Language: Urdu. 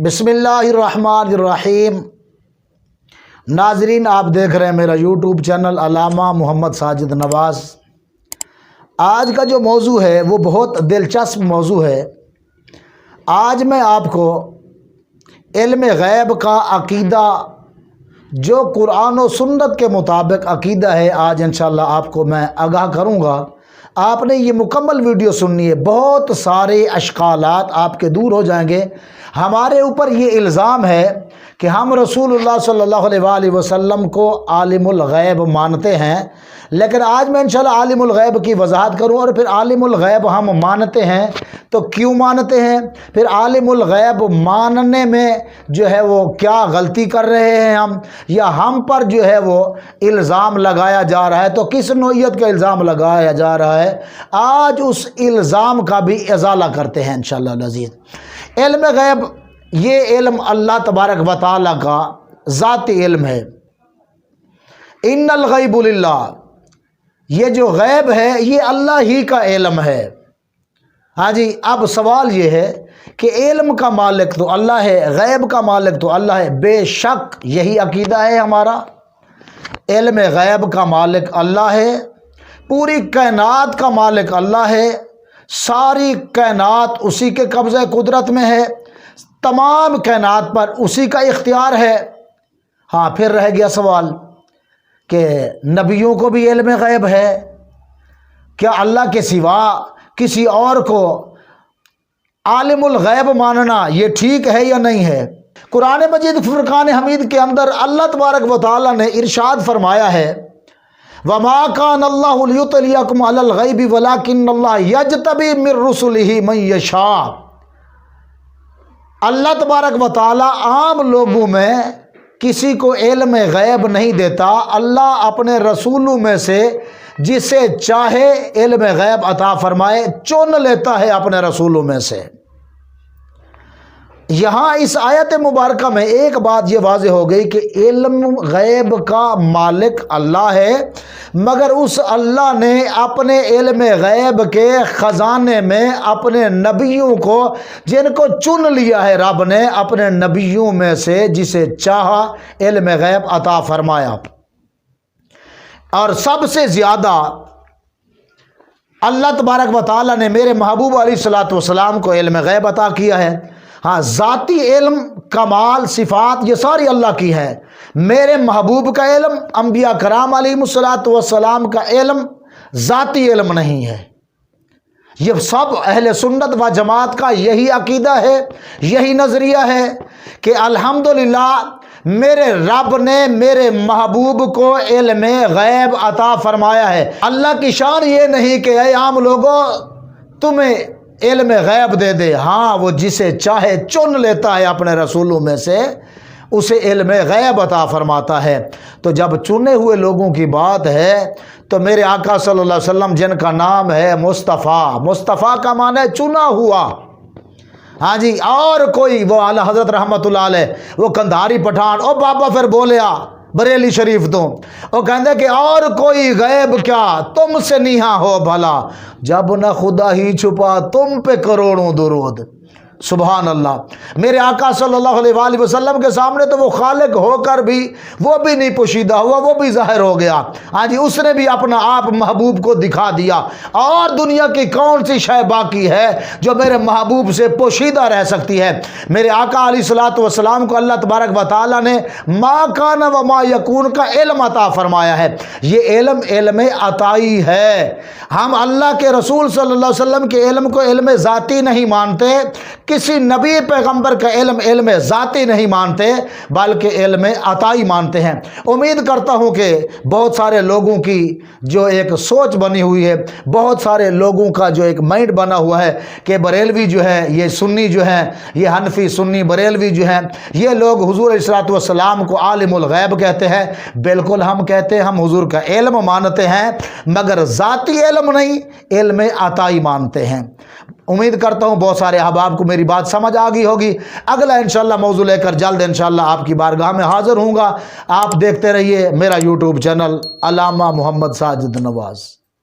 بسم اللہ الرحمن الرحیم۔ ناظرین، آپ دیکھ رہے ہیں میرا یوٹیوب چینل علامہ محمد ساجد نواز۔ آج کا جو موضوع ہے وہ بہت دلچسپ موضوع ہے۔ آج میں آپ کو علم غیب کا عقیدہ، جو قرآن و سنت کے مطابق عقیدہ ہے، آج انشاءاللہ آپ کو میں آگاہ کروں گا۔ آپ نے یہ مکمل ویڈیو سننی ہے، بہت سارے اشکالات آپ کے دور ہو جائیں گے۔ ہمارے اوپر یہ الزام ہے کہ ہم رسول اللہ صلی اللہ علیہ وآلہ وسلم کو عالم الغیب مانتے ہیں، لیکن آج میں انشاءاللہ عالم الغیب کی وضاحت کروں، اور پھر عالم الغیب ہم مانتے ہیں تو کیوں مانتے ہیں، پھر عالم الغیب ماننے میں جو ہے وہ کیا غلطی کر رہے ہیں ہم، یا ہم پر جو ہے وہ الزام لگایا جا رہا ہے تو کس نوعیت کا الزام لگایا جا رہا ہے۔ آج اس الزام کا بھی ازالہ کرتے ہیں انشاءاللہ العزیز۔ علم غیب، یہ علم اللہ تبارک و تعالیٰ کا ذاتی علم ہے۔ ان الغیب للہ، یہ جو غیب ہے یہ اللہ ہی کا علم ہے۔ ہاں جی، اب سوال یہ ہے کہ علم کا مالک تو اللہ ہے، غیب کا مالک تو اللہ ہے۔ بے شک یہی عقیدہ ہے ہمارا۔ علم غیب کا مالک اللہ ہے، پوری کائنات کا مالک اللہ ہے، ساری کائنات اسی کے قبضہ قدرت میں ہے، تمام کائنات پر اسی کا اختیار ہے۔ ہاں، پھر رہ گیا سوال کہ نبیوں کو بھی علم غیب ہے، کیا اللہ کے سوا کسی اور کو عالم الغیب ماننا یہ ٹھیک ہے یا نہیں ہے؟ قرآن مجید فرقان حمید کے اندر اللہ تبارک و تعالیٰ نے ارشاد فرمایا ہے، وَمَا كَانَ اللَّهُ لِيُطْلِعَكُمْ عَلَى الْغَيْبِ وَلَكِنَّ اللَّهَ يَجْتَبِي مِن رُّسُلِهِ مَن يَشَاءُ۔ اللہ تبارک و تعالیٰ عام لوگوں میں کسی کو علم غیب نہیں دیتا، اللہ اپنے رسولوں میں سے جسے چاہے علم غیب عطا فرمائے، چن لیتا ہے اپنے رسولوں میں سے۔ یہاں اس آیت مبارکہ میں ایک بات یہ واضح ہو گئی کہ علم غیب کا مالک اللہ ہے، مگر اس اللہ نے اپنے علم غیب کے خزانے میں اپنے نبیوں کو، جن کو چن لیا ہے رب نے اپنے نبیوں میں سے، جسے چاہا علم غیب عطا فرمایا۔ اور سب سے زیادہ اللہ تبارک و تعالیٰ نے میرے محبوب علیہ السلام کو علم غیب عطا کیا ہے۔ ہاں، ذاتی علم، کمال، صفات یہ ساری اللہ کی ہے۔ میرے محبوب کا علم، انبیاء کرام علیہ السلام کا علم ذاتی علم نہیں ہے۔ یہ سب اہل سنت و جماعت کا یہی عقیدہ ہے، یہی نظریہ ہے کہ الحمدللہ میرے رب نے میرے محبوب کو علم غیب عطا فرمایا ہے۔ اللہ کی شان یہ نہیں کہ اے عام لوگوں تمہیں علم غیب دے دے، ہاں وہ جسے چاہے چن لیتا ہے اپنے رسولوں میں سے، اسے علم غیب عطا فرماتا ہے۔ تو جب چنے ہوئے لوگوں کی بات ہے تو میرے آقا صلی اللہ علیہ وسلم، جن کا نام ہے مصطفیٰ، مصطفیٰ کا معنی ہے چنا ہوا۔ ہاں جی، اور کوئی وہ اعلیٰ حضرت رحمت اللہ علیہ، وہ کندھاری پٹھان، او بابا پھر بولیا بریلی شریف تو وہ کہندے کہ اور کوئی غیب کیا تم سے نیہا ہو بھلا، جب نہ خدا ہی چھپا تم پہ کروڑوں درود۔ سبحان اللہ۔ میرے آقا صلی اللہ علیہ وآلہ وسلم کے سامنے تو وہ خالق ہو کر بھی وہ بھی نہیں پوشیدہ ہوا، وہ بھی ظاہر ہو گیا۔ ہاں جی، اس نے بھی اپنا آپ محبوب کو دکھا دیا۔ اور دنیا کی کون سی شے باقی ہے جو میرے محبوب سے پوشیدہ رہ سکتی ہے؟ میرے آقا علیہ السلام کو اللہ تبارک و تعالیٰ نے ما کان و ما یکون کا علم عطا فرمایا ہے۔ یہ علم عطائی ہے۔ ہم اللہ کے رسول صلی اللہ علیہ وسلم کے علم کو علم ذاتی نہیں مانتے، کسی نبی پیغمبر کا علم ذاتی نہیں مانتے، بلکہ علم عطائی مانتے ہیں۔ امید کرتا ہوں کہ بہت سارے لوگوں کی جو ایک سوچ بنی ہوئی ہے، بہت سارے لوگوں کا جو ایک مائنڈ بنا ہوا ہے کہ بریلوی جو ہے، یہ سنی جو ہے، یہ حنفی سنی بریلوی جو ہیں، یہ لوگ حضور علیہ السلام کو عالم الغیب کہتے ہیں۔ بالکل ہم کہتے ہیں ہم حضور کا علم مانتے ہیں، مگر ذاتی علم نہیں، علم عطائی مانتے ہیں۔ امید کرتا ہوں بہت سارے احباب کو میری بات سمجھ آ گئی ہوگی۔ اگلا انشاءاللہ موضوع لے کر جلد انشاءاللہ آپ کی بارگاہ میں حاضر ہوں گا۔ آپ دیکھتے رہیے میرا یوٹیوب چینل علامہ محمد ساجد نواز۔